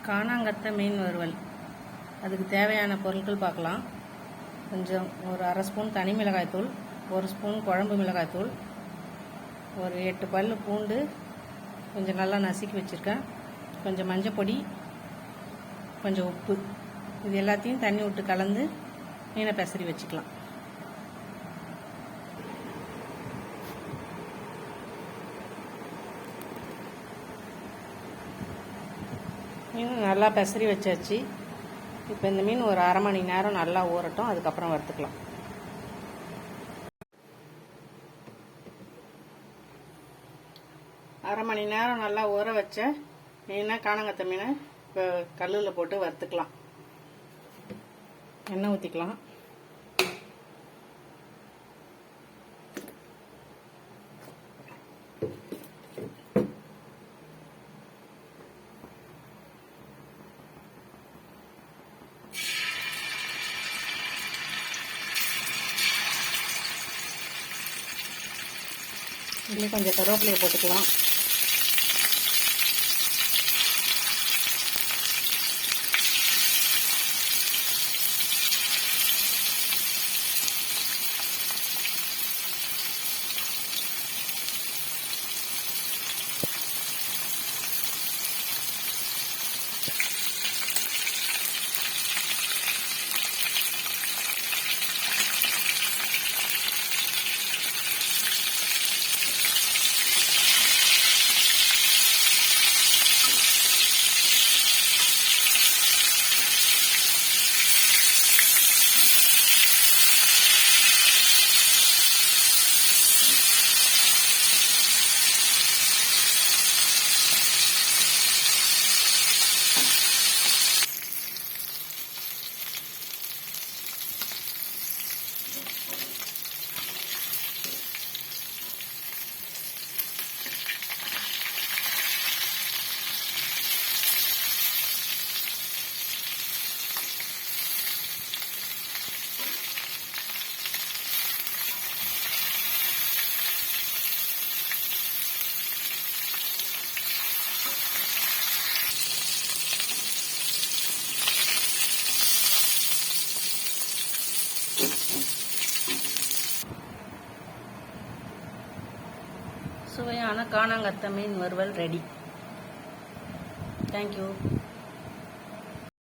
காணாங்கத்தை மீன் வறுவல். அதுக்கு தேவையான பொருட்கள் பார்க்கலாம். கொஞ்சம் ஒரு அரை ஸ்பூன் தனி மிளகாய்த்தூள், 1 ஸ்பூன் குழம்பு மிளகாய்த்தூள், ஒரு 8 பல் பூண்டு கொஞ்சம் நல்லா நசுக்கி வச்சுருக்கேன், கொஞ்சம் மஞ்சள் பொடி, கொஞ்சம் உப்பு. இது எல்லாத்தையும் தண்ணி விட்டு கலந்து மீனை பெசரி வச்சுக்கலாம். மீன் நல்லா பெசரி வச்சாச்சு. இப்போ இந்த மீன் ஒரு அரை மணி நேரம் நல்லா ஊறட்டும், அதுக்கப்புறம் வறுத்துக்கலாம். அரை மணி நேரம் நல்லா ஊற வச்ச மீனை, காணாங்கத்தை மீனை இப்போ கல்லில் போட்டு வறுத்துக்கலாம். எண்ணெய் ஊற்றிக்கலாம். இதுலேயே கொஞ்சம் கருவேப்பிலையை போட்டுக்கலாம். சுவையான காணாங்கத்தை மீன் வறுவல் ரெடி. தேங்க்யூ.